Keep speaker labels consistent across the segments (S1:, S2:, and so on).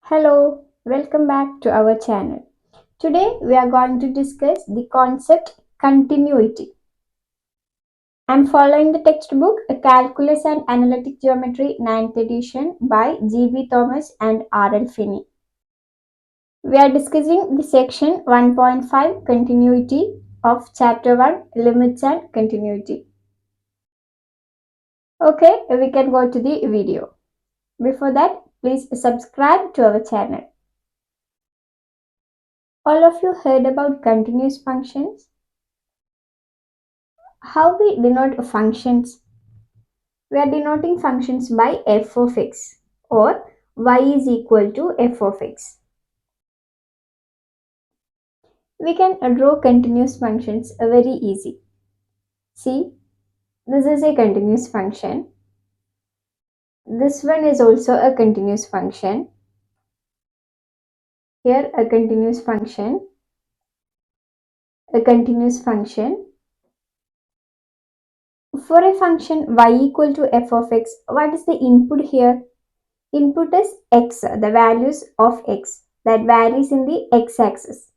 S1: Hello, welcome back to our channel. Today we are going to discuss the concept continuity. I am following the textbook Calculus and Analytic Geometry 9th edition by G.B. Thomas and R.L. Finney. We are discussing the section 1.5 continuity of chapter 1 limits and continuity. Okay, we can go to the video. Before that, please subscribe to our channel. All of you heard about continuous functions? How we denote functions? We are denoting functions by f of x or y is equal to f of x. We can draw continuous functions very easy. See, this is a continuous function. This one is also a continuous function. Here a continuous function. A continuous function. For a function y equal to f of x, what is the input here? Input is x, the values of x that varies in the x-axis.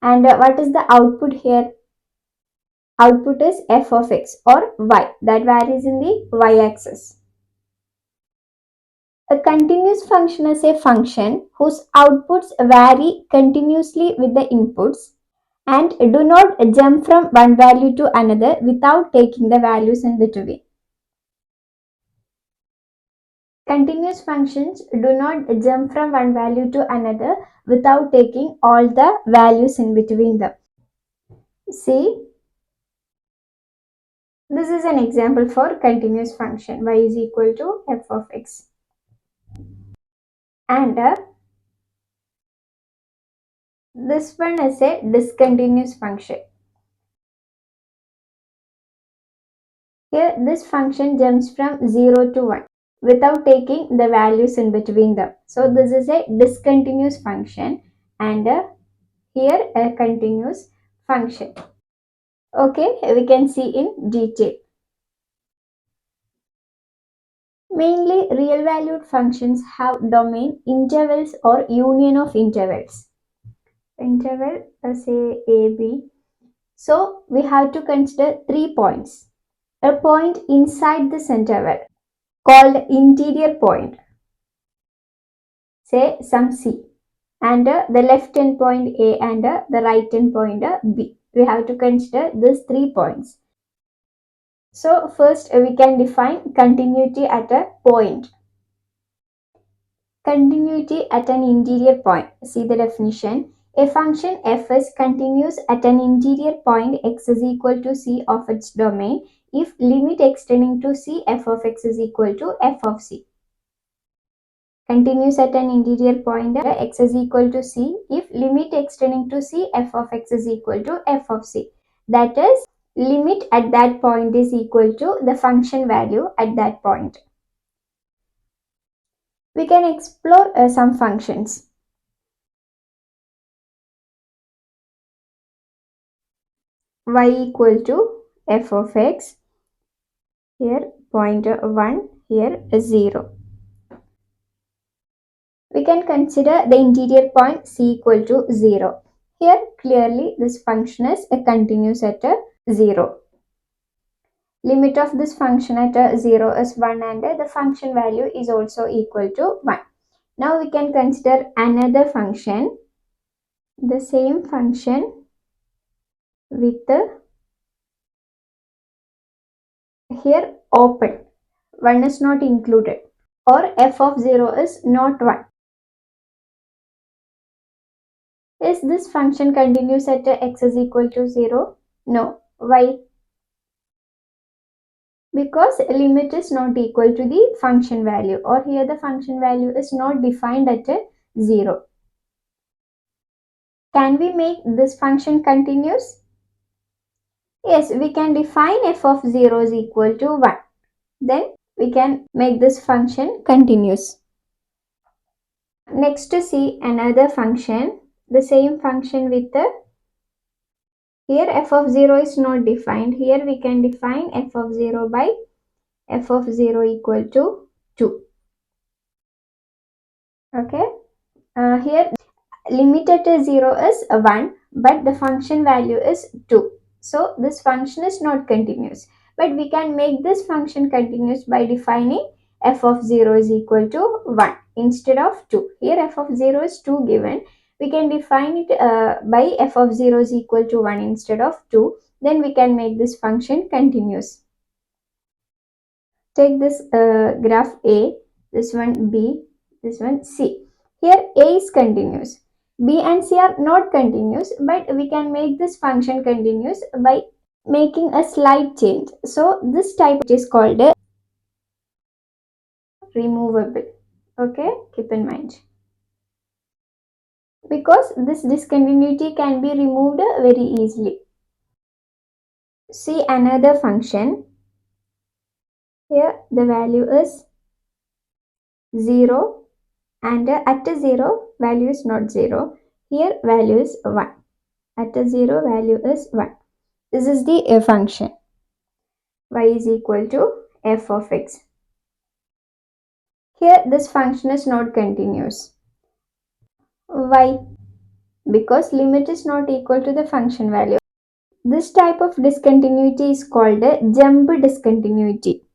S1: And what is the output here? Output is f of x or y that varies in the y-axis. A continuous function is a function whose outputs vary continuously with the inputs and do not jump from one value to another without taking the values in between. Continuous functions do not jump from one value to another without taking all the values in between them. See, this is an example for continuous function y is equal to f of x. And this one is a discontinuous function. Here this function jumps from 0 to 1 without taking the values in between them. So this is a discontinuous function and here a continuous function. Okay, we can see in detail. Mainly real valued functions have domain intervals or union of intervals. Interval, say AB. So we have to consider 3 points. A point inside this interval called interior point, say some C, and the left end point A and the right end point B. We have to consider these 3 points. So first we can define continuity at a point. Continuity at an interior point. See the definition. A function f is continuous at an interior point x is equal to c of its domain if limit extending to c f of x is equal to f of c. Continuous at an interior point x is equal to c if limit extending to c f of x is equal to f of c. That is, limit at that point is equal to the function value at that point. We can explore some functions. Y equal to f of x, here point 1, here 0. We can consider the interior point c equal to 0. Here clearly this function is continuous at 0. Limit of this function at 0 is 1 and the function value is also equal to 1. Now we can consider another function, the same function with here open, 1 is not included, or f of 0 is not 1. Is this function continuous at x is equal to 0? No. Why? Because limit is not equal to the function value, or here the function value is not defined at 0. Can we make this function continuous? Yes, we can define f of 0 is equal to 1. Then we can make this function continuous. Next to see another function, the same function with here f of 0 is not defined. Here we can define f of 0 by f of 0 equal to 2. Okay. Here limit at 0 is 1, but the function value is 2. So this function is not continuous. But we can make this function continuous by defining f of 0 is equal to 1 instead of 2. Here f of 0 is 2 given. We can define it by f of 0 is equal to 1 instead of 2. Then we can make this function continuous. Take this graph A, this one B, this one C. Here A is continuous. B and C are not continuous, but we can make this function continuous by making a slight change. So this type is called a removable. Okay, keep in mind. Because this discontinuity can be removed very easily. See another function. Here the value is 0 and at a 0 value is not 0. Here value is 1. At a 0 value is 1. This is the function. Y is equal to f of x. Here this function is not continuous. Why? Because limit is not equal to the function value. This type of discontinuity is called a jump discontinuity.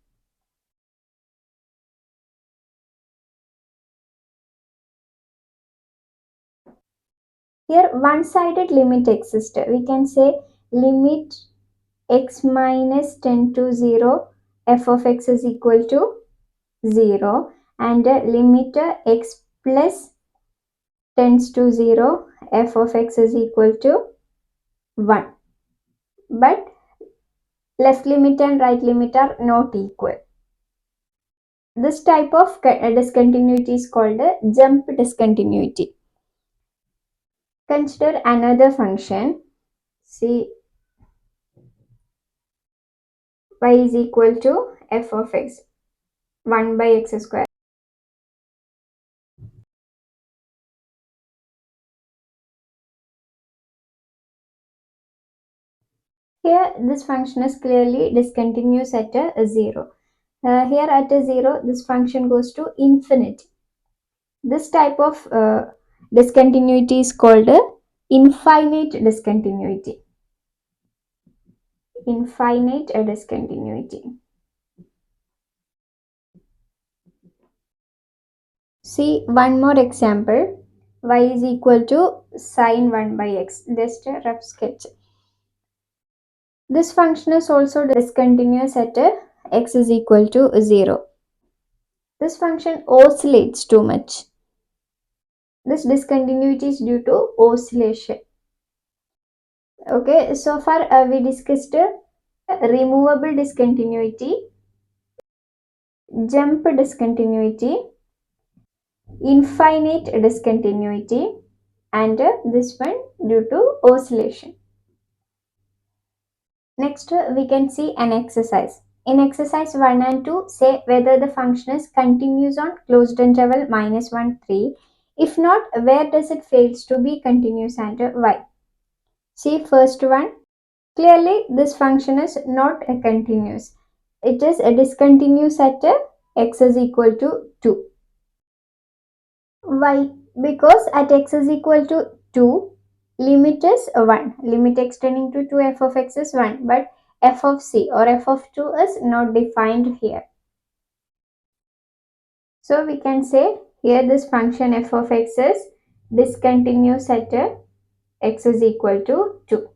S1: Here one-sided limit exists. We can say limit x minus 10 to 0 f of x is equal to 0 and limit x plus tends to 0 f of x is equal to 1. But left limit and right limit are not equal. This type of discontinuity is called a jump discontinuity. Consider another function. See y is equal to f of x 1 by x square. Here this function is clearly discontinuous at a 0. Here at a 0 this function goes to infinity. This type of discontinuity is called a infinite discontinuity. Infinite discontinuity. See one more example. Y is equal to sine 1 by x. Just a rough sketch. This function is also discontinuous at x is equal to 0. This function oscillates too much. This discontinuity is due to oscillation. Okay, so far we discussed removable discontinuity, jump discontinuity, infinite discontinuity, and this one due to oscillation. Next, we can see an exercise. In exercise 1 and 2, say whether the function is continuous on closed interval minus 1, 3. If not, where does it fails to be continuous and why? See first one. Clearly, this function is not a continuous. It is a discontinuous at x is equal to 2. Why? Because at x is equal to 2, limit is 1. Limit extending to 2 f of x is 1. But f of c or f of 2 is not defined here. So we can say here this function f of x is discontinuous at x is equal to 2.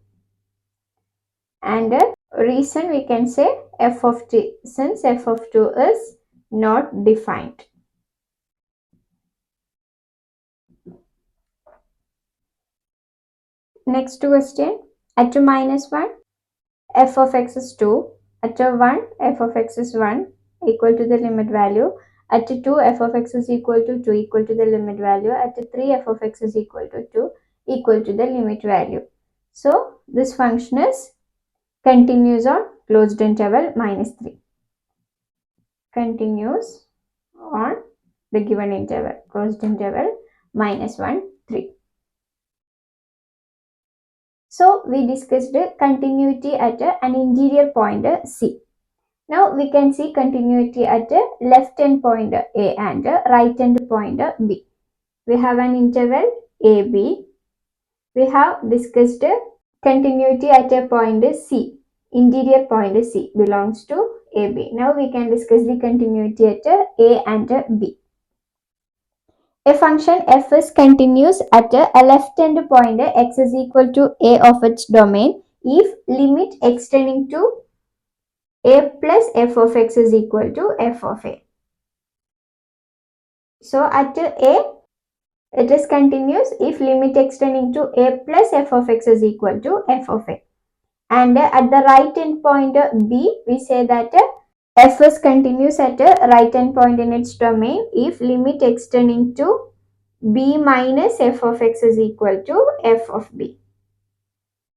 S1: And reason we can say f of t, since f of 2 is not defined. Next question, at 2 minus 1 f of x is 2, at 1 f of x is 1 equal to the limit value, at 2 f of x is equal to 2 equal to the limit value, at 3 f of x is equal to 2 equal to the limit value. So this function is continues on closed interval minus 3. Continues on the given interval, closed interval minus 1, 3. So we discussed continuity at an interior point C. Now we can see continuity at left end point A and right end point B. we have an interval AB. We have discussed continuity at a point C. Interior point C belongs to AB. Now we can discuss the continuity at A and B. A function f is continuous at a left-hand point x is equal to a of its domain if limit extending to a plus f of x is equal to f of a. So at a, it is continuous if limit extending to a plus f of x is equal to f of a. And at the right hand point b, we say that f is continuous at a right hand point in its domain if limit extending to b minus f of x is equal to f of b.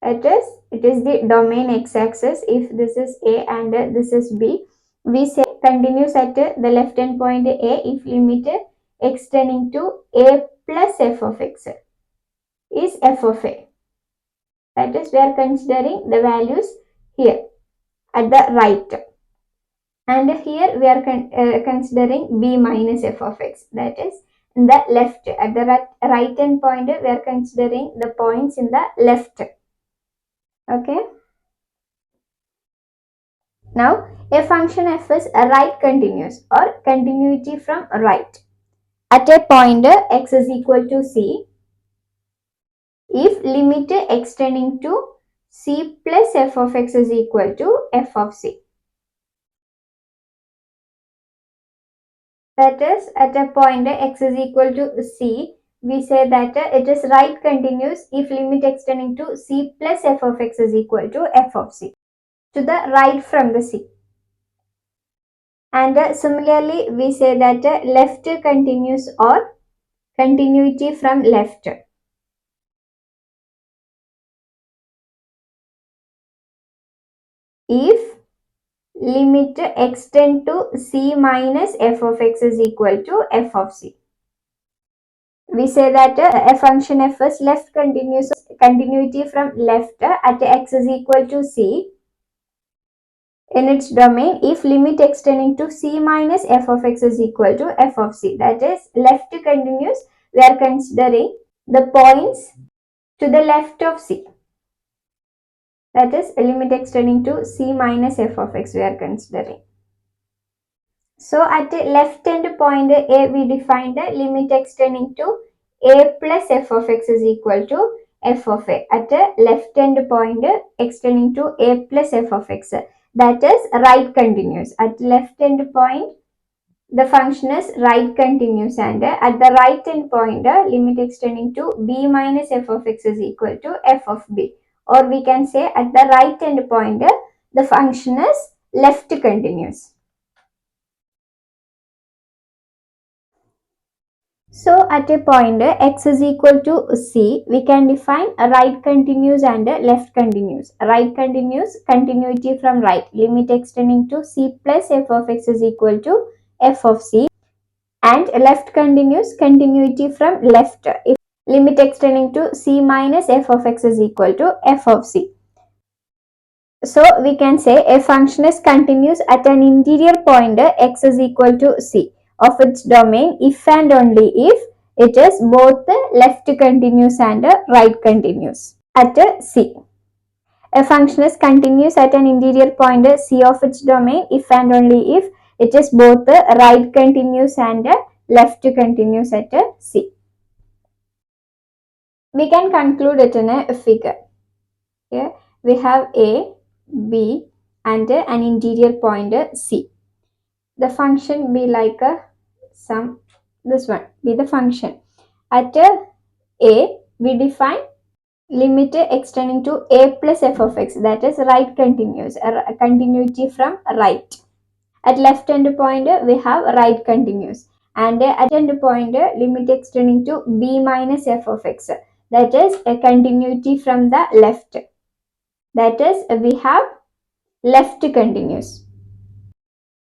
S1: It is the domain x-axis. If this is a and this is b, we say continuous at the left hand point a if limit extending to a plus f of x is f of a. That is, we are considering the values here at the right, and here we are considering b minus f of x. That is in the left. At the right hand point we are considering the points in the left. Okay. Now a function f is a right continuous or continuity from right at a point x is equal to c if limit extending to c plus f of x is equal to f of c. That is, at a point x is equal to c, we say that it is right continuous if limit extending to c plus f of x is equal to f of c, to the right from the c. And similarly, we say that left continuous or continuity from left. If limit extend to c minus f of x is equal to f of c. We say that a function f is left continuous, continuity from left at x is equal to c in its domain if limit extending to c minus f of x is equal to f of c. That is, left continuous, we are considering the points to the left of c. That is, limit extending to c minus f of x we are considering. So at the left hand point a, we defined the limit extending to a plus f of x is equal to f of a. At the left hand point extending to a plus f of x, that is right continuous. At left hand point the function is right continuous, and at the right hand point limit extending to b minus f of x is equal to f of b, or we can say at the right hand point the function is left continuous. So at a point x is equal to c, we can define a right continuous and a left continuous. Right continuous, continuity from right, limit extending to c plus f of x is equal to f of c, and left continuous, continuity from left, if limit extending to c minus f of x is equal to f of c. So we can say a function is continuous at an interior point x is equal to c of its domain if and only if it is both left continuous and right continuous at c. A function is continuous at an interior point c of its domain if and only if it is both right continuous and left continuous at c. We can conclude it in a figure. Here we have a, b, and an interior point c. The function be like a sum. This one be the function. At a, we define limit extending to a plus f of x, that is right continuous, a continuity from right. At left hand point we have right continuous, and at end point limit extending to b minus f of x, that is a continuity from the left. That is, we have left continuous.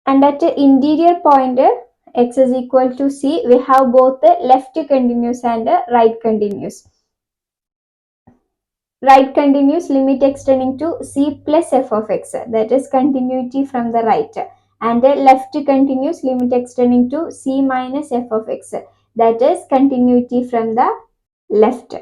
S1: And at the interior point x is equal to c, we have both the left continuous and right continuous. Right continuous, limit extending to c plus f of x, that is continuity from the right, and left continuous, limit extending to c minus f of x, that is continuity from the left.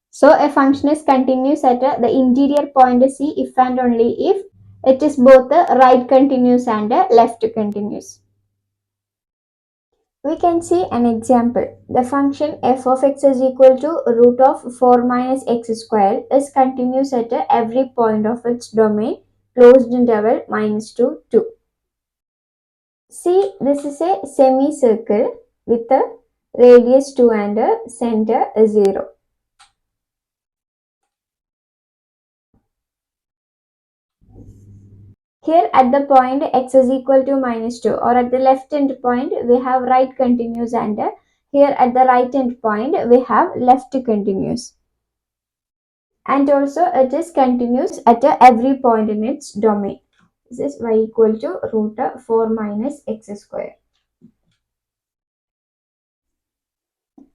S1: So a function is continuous at the interior point C if and only if it is both the right continuous and a left continuous. We can see an example. The function f of x is equal to root of 4 minus x square is continuous at every point of its domain closed interval minus 2. See, this is a semicircle with a radius 2 and a center 0. Here at the point x is equal to minus 2, or at the left end point we have right continuous, and here at the right end point we have left continuous. And also it is continuous at every point in its domain. This is y equal to root 4 minus x square.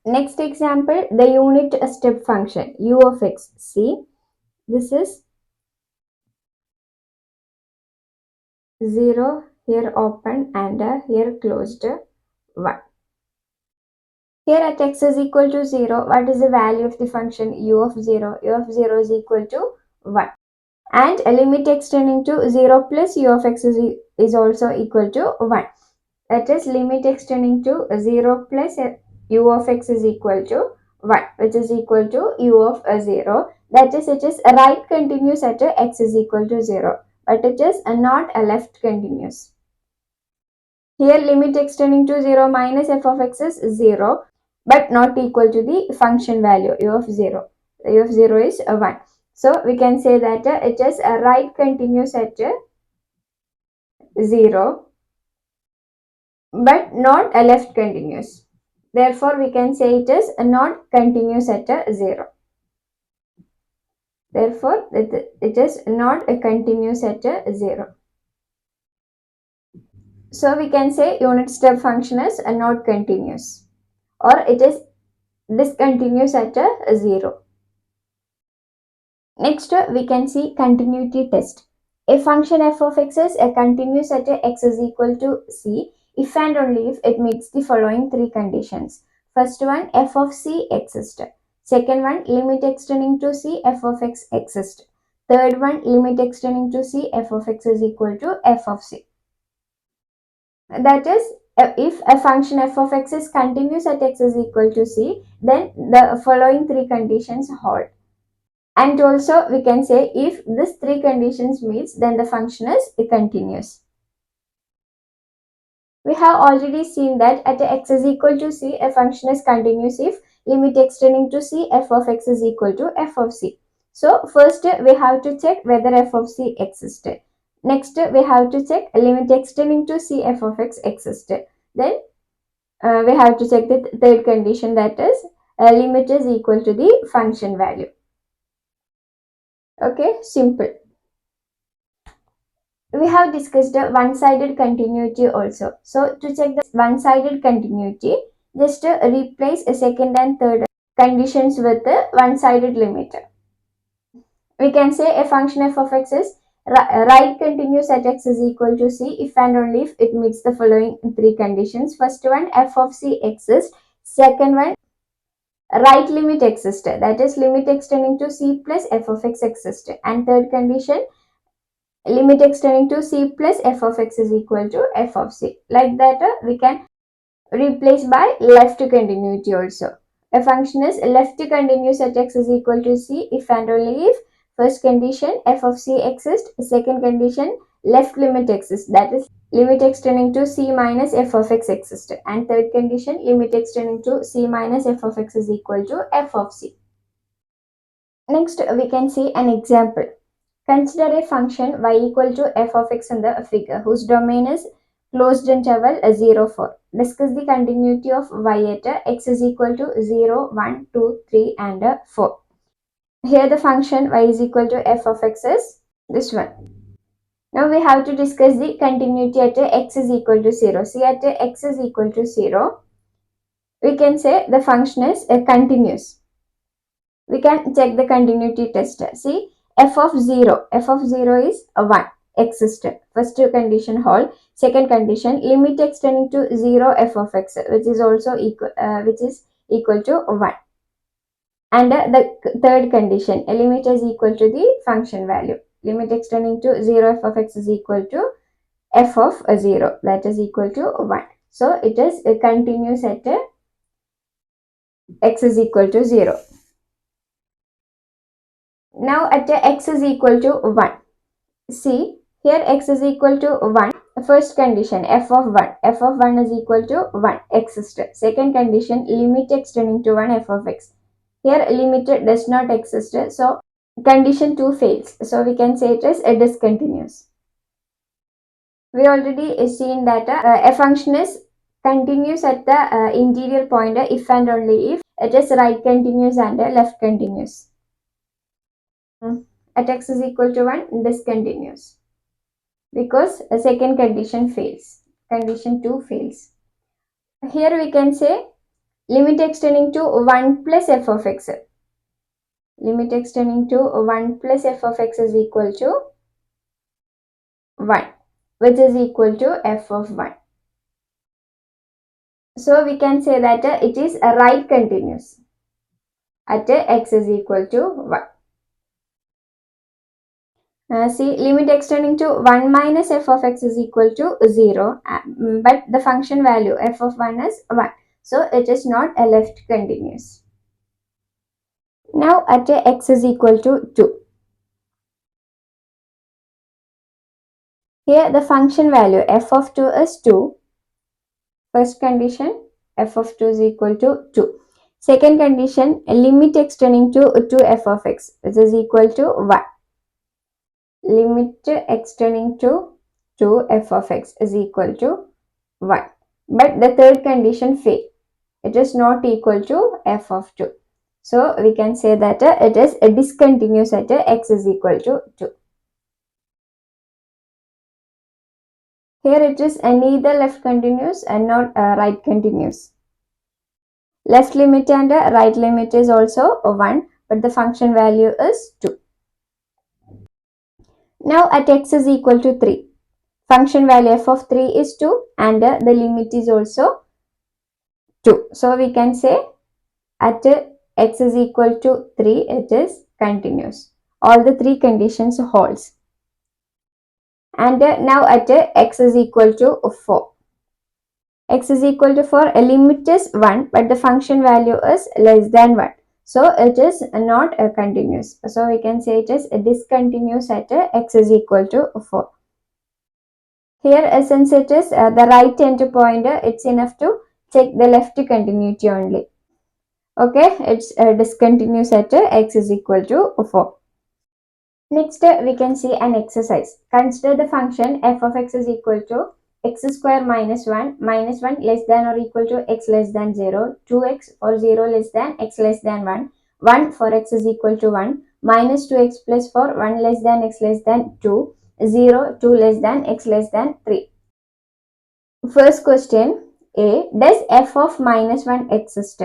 S1: Next example, the unit step function u of x. See, this is 0, here open and here closed 1. Here at x is equal to 0, what is the value of the function u of 0? U of 0 is equal to 1. And a limit extending to 0 plus u of x is also equal to 1. That is limit extending to 0 plus u of x is equal to 1, which is equal to u of 0. That is, it is a right continuous at x is equal to 0, but it is not a left continuous. Here limit extending to 0 minus f of x is 0, but not equal to the function value u of 0. U of 0 is 1. So we can say that it is a right continuous at 0, but not a left continuous. Therefore, we can say it is not continuous at 0. Therefore, it is not a continuous at 0. So we can say unit step function is not continuous, or it is discontinuous at 0. Next, we can see continuity test. A function f of x is a continuous at x is equal to c if and only if it meets the following three conditions. First one, f of c exists. Second one, limit extending to c f of x exists. Third one, limit extending to c f of x is equal to f of c. That is, if a function f of x is continuous at x is equal to c, then the following three conditions hold. And also we can say if these three conditions meets, then the function is continuous. We have already seen that at x is equal to c, a function is continuous if limit extending to c f of x is equal to f of c. So first we have to check whether f of c exists. Next we have to check limit extending to c f of x exists. Then we have to check the third condition, that is limit is equal to the function value. Okay, simple. We have discussed one-sided continuity also. So to check the one-sided continuity, just replace a second and third conditions with a one-sided limiter. We can say a function f of x is right continuous at x is equal to c if and only if it meets the following three conditions. First one, f of c exists. Second one, right limit exists, that is limit extending to c plus f of x exists. And third condition, limit extending to c plus f of x is equal to f of c. Like that, we can replace by left continuity also. A function is left continuous at x is equal to c if and only if first condition f of c exists, second condition left limit exists, that is limit extending to c minus f of x exists, and third condition limit extending to c minus f of x is equal to f of c. Next we can see an example. Consider a function y equal to f of x in the figure whose domain is closed interval 0, 4. Discuss the continuity of y at x is equal to 0, 1, 2, 3 and 4. Here the function y is equal to f of x is this one. Now we have to discuss the continuity at x is equal to 0. See, at x is equal to 0, we can say the function is continuous. We can check the continuity test. See, f of 0 is 1. exist. First condition hold. Second condition, limit extending to 0 f of x, which is also equal to 1. And the third condition, a limit is equal to the function value. Limit extending to 0 f of x is equal to f of 0, that is equal to 1. So it is continuous at x is equal to 0. Now at x is equal to 1. See, here x is equal to 1. First condition, f of 1. f of 1 is equal to 1, exist. Second condition, limit extending to 1 f of x. Here limit does not exist, so condition 2 fails. So we can say it is discontinuous. We already seen that a function is continuous at the interior point if and only if it is right continuous and left continuous. At x is equal to 1, discontinuous, because a second condition fails. Condition 2 fails. Here we can say limit extending to 1 plus f of x. Limit extending to 1 plus f of x is equal to 1, which is equal to f of 1. So we can say that it is a right continuous at x is equal to 1. See, limit extending to 1 minus f of x is equal to 0, but the function value f of 1 is 1. So it is not a left continuous. Now at x is equal to 2. Here the function value f of 2 is 2. First condition, f of 2 is equal to 2. Second condition, limit extending to 2 f of x, which is equal to 1. Limit extending to 2 f of x is equal to 1. But the third condition fails. It is not equal to f of 2. So we can say that it is discontinuous at x is equal to 2. Here it is neither left continuous and not right continuous. Left limit and right limit is also 1, but the function value is 2. Now at x is equal to 3. Function value f of 3 is 2 and the limit is also 2. So we can say at x is equal to 3, it is continuous. All the three conditions holds. And now at x is equal to 4. X is equal to 4, a limit is 1, but the function value is less than 1. So it is not a continuous. So we can say it is discontinuous at x is equal to 4. Here since it is the right end point, it's enough to check the left continuity only. Okay, it's discontinuous at x is equal to 4. Next we can see an exercise. Consider the function f of x is equal to x square minus 1 less than or equal to x less than 0, 2x or 0 less than x less than 1, 1 for x is equal to 1, minus 2x plus 4, 1 less than x less than 2, 0, 2 less than x less than 3. First question A. Does f of minus 1 exist?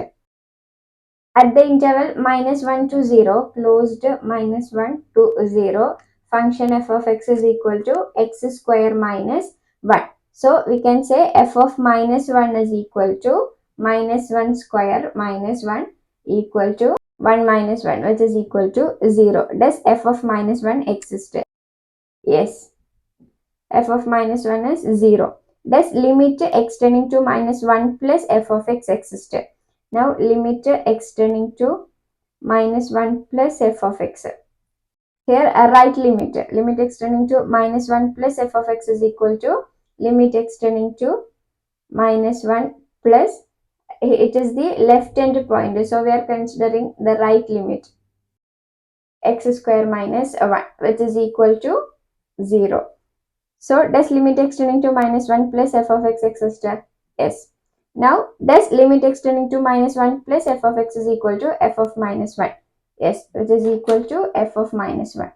S1: At the interval minus 1 to 0, closed minus 1 to 0, function f of x is equal to x square minus 1. So we can say f of minus 1 is equal to minus 1 square minus 1 equal to 1 minus 1, which is equal to 0. Does f of minus 1 exist? Yes. F of minus 1 is 0. Does limit extending to minus 1 plus f of x exist? Now limit extending to minus 1 plus f of x. Here a right limit. Limit extending to minus 1 plus f of x is equal to limit extending to minus 1 plus, it is the left end point. So we are considering the right limit, x square minus 1, which is equal to 0. So does limit extending to minus 1 plus f of x exist? Yes. Now does limit extending to minus 1 plus f of x is equal to f of minus 1? Yes, which is equal to f of minus 1.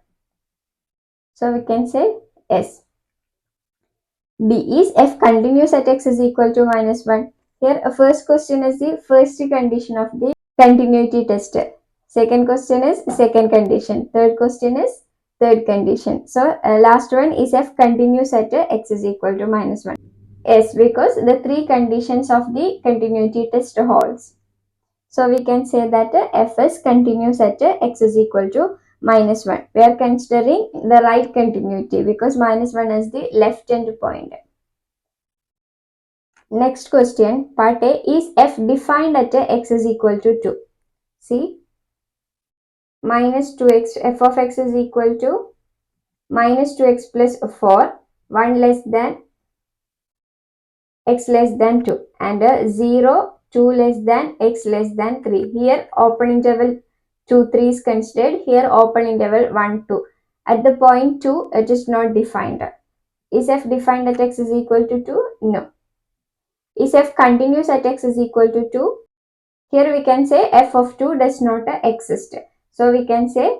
S1: So we can say yes. D. Is f continuous at x is equal to minus 1? Here first question is the first condition of the continuity test. Second question is second condition. Third question is third condition. So last one is f continues at x is equal to minus 1. Yes, because the three conditions of the continuity test holds. So we can say that f is continues at x is equal to minus 1. We are considering the right continuity because minus 1 is the left end point. Next question, part A, is f defined at x is equal to 2. See, minus 2x, f of x is equal to minus 2x plus 4, 1 less than x less than 2, and 0, 2 less than x less than 3. Here open interval 2, 3 is considered. Here open interval 1, 2. At the point 2, it is not defined. Is f defined at x is equal to 2? No. Is f continuous at x is equal to 2? Here we can say f of 2 does not exist. So we can say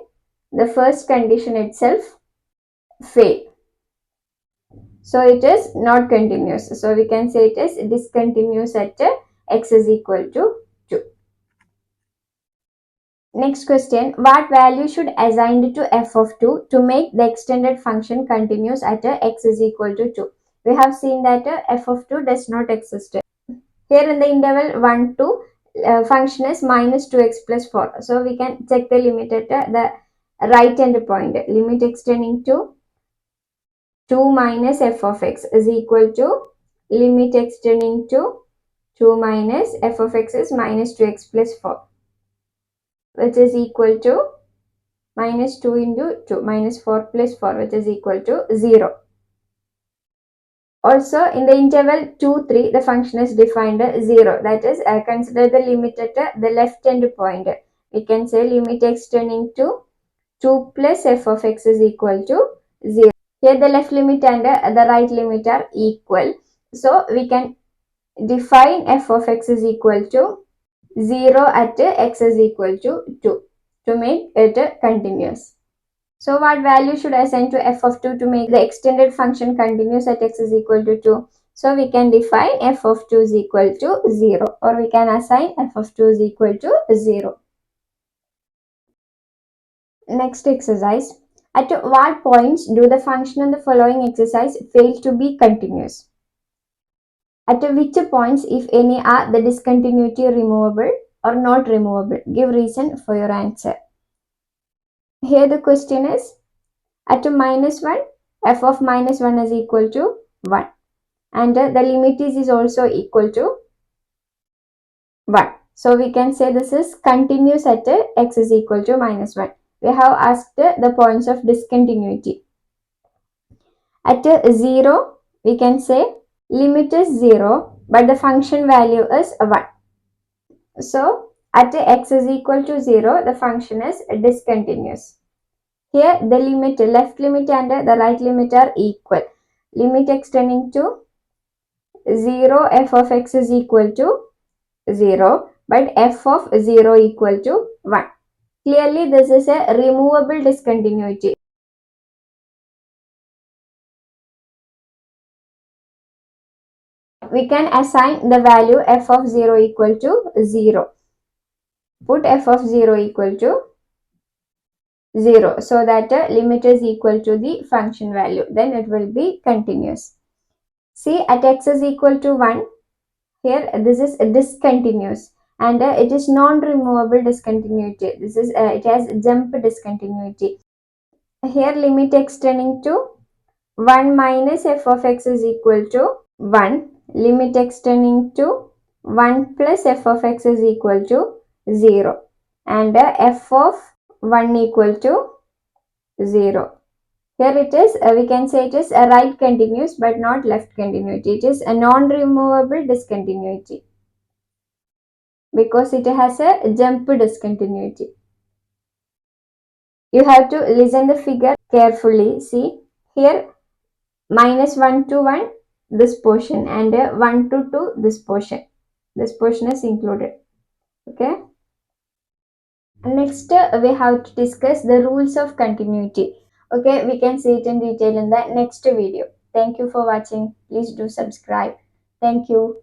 S1: the first condition itself fail. So it is not continuous. So we can say it is discontinuous at x is equal to 2. Next question, what value should assign to f of 2 to make the extended function continuous at x is equal to 2? We have seen that f of 2 does not exist. Here in the interval 1 to function is minus 2x plus 4. So we can check the limit at the right hand point. Limit extending to 2 minus f of x is equal to limit extending to 2 minus f of x is minus 2x plus 4, which is equal to minus 2 into 2 minus 4 plus 4, which is equal to 0. Also in the interval 2, 3, the function is defined 0. That is, consider the limit at the left hand point. We can say limit extending to 2 plus f of x is equal to 0. Here the left limit and the right limit are equal. So we can define f of x is equal to 0 at x is equal to 2 to make it continuous. So what value should I assign to f of 2 to make the extended function continuous at x is equal to 2? So we can define f of 2 is equal to 0, or we can assign f of 2 is equal to 0. Next exercise. At what points do the function in the following exercise fail to be continuous? At which points, if any, are the discontinuity removable or not removable? Give reason for your answer. Here the question is, at minus 1, f of minus 1 is equal to 1. And the limit is also equal to 1. So we can say this is continuous at x is equal to minus 1. We have asked the points of discontinuity. At 0, we can say limit is 0, but the function value is 1. So at x is equal to 0, the function is discontinuous. Here the limit, left limit and the right limit are equal. Limit extending to 0, f of x is equal to 0, but f of 0 equal to 1. Clearly this is a removable discontinuity. We can assign the value f of 0 equal to 0. Put f of 0 equal to 0 so that limit is equal to the function value. Then it will be continuous. See, at x is equal to 1, here this is discontinuous and it is non-removable discontinuity. This is it has jump discontinuity. Here limit extending to 1 minus f of x is equal to 1. Limit extending to 1 plus f of x is equal to 0. And f of 1 equal to 0. Here it is, we can say it is a right continuous but not left continuity. It is a non-removable discontinuity because it has a jump discontinuity. You have to listen the figure carefully. See, here minus 1 to 1 this portion and 1 to 2 this portion. This portion is included. Okay. Next, we have to discuss the rules of continuity. Okay, we can see it in detail in the next video. Thank you for watching. Please do subscribe. Thank you.